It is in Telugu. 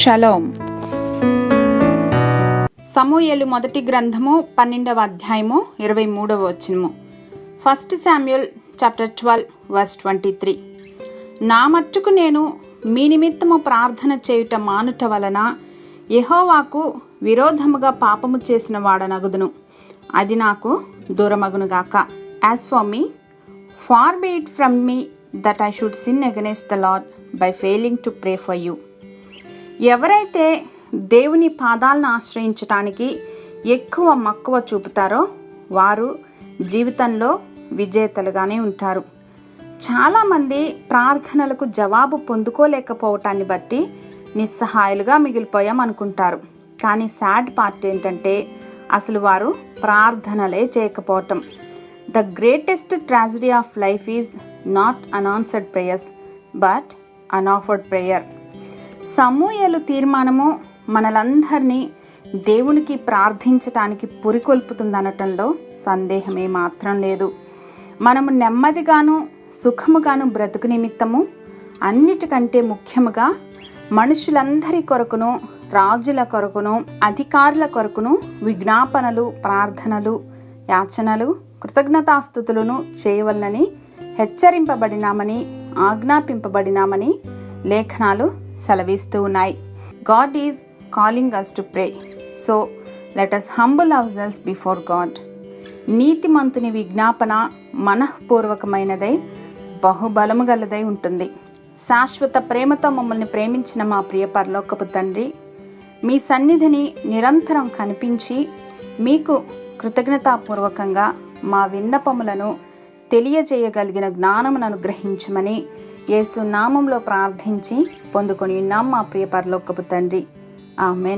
షలోం. సమూయేలు మొదటి గ్రంథము 12వ అధ్యాయము 23వ వచనము. 1 శామ్యూయల్ చాప్టర్ 12 వర్స్ 23. నా మట్టుకు నేను మీ నిమిత్తము ప్రార్థన చేయుట మానుట వలన యెహోవాకు విరోధముగా పాపము చేసిన వాడనగుదును, అది నాకు దూరమగునుగాక. As for me, far be it from me that I should sin against the lord by failing to pray for you. ఎవరైతే దేవుని పాదాలను ఆశ్రయించటానికి ఎక్కువ మక్కువ చూపుతారో వారు జీవితంలో విజేతలుగానే ఉంటారు. చాలామంది ప్రార్థనలకు జవాబు పొందుకోలేకపోవటాన్ని బట్టి నిస్సహాయులుగా మిగిలిపోయామనుకుంటారు. కానీ సాడ్ పార్ట్ ఏంటంటే అసలు వారు ప్రార్థనలే చేయకపోవటం. The greatest tragedy of life is not unanswered prayers but unoffered prayer. సమూయేలు తీర్మానము మనలందరినీ దేవునికి ప్రార్థించటానికి పురికొల్పుతుందనటంలో సందేహమే మాత్రం లేదు. మనము నెమ్మదిగాను సుఖముగాను బ్రతుకు నిమిత్తము, అన్నిటికంటే ముఖ్యముగా మనుషులందరి కొరకును, రాజుల కొరకును, అధికారుల కొరకును విజ్ఞాపనలు, ప్రార్థనలు, యాచనలు, కృతజ్ఞతాస్తుతులను చేయవలనని హెచ్చరింపబడినామని, ఆజ్ఞాపింపబడినామని లేఖనాలు సెలవిస్తూ ఉన్నాయి. God is calling us to pray. So let us humble ourselves before God. నీతిమంతుని విజ్ఞాపన మనఃపూర్వకమైనదై బహుబలము గలదై ఉంటుంది. శాశ్వత ప్రేమతో మమ్మల్ని ప్రేమించిన మా ప్రియ పరలోకపు తండ్రి, మీ సన్నిధిని నిరంతరం కనిపించి మీకు కృతజ్ఞతాపూర్వకంగా మా విన్నపములను తెలియజేయగలిగిన జ్ఞానమును అనుగ్రహించమని యేసు నామంలో ప్రార్థించి పొందుకొని ఉన్నాం మా ప్రియ పరలోకపు తండ్రి. ఆమెన్.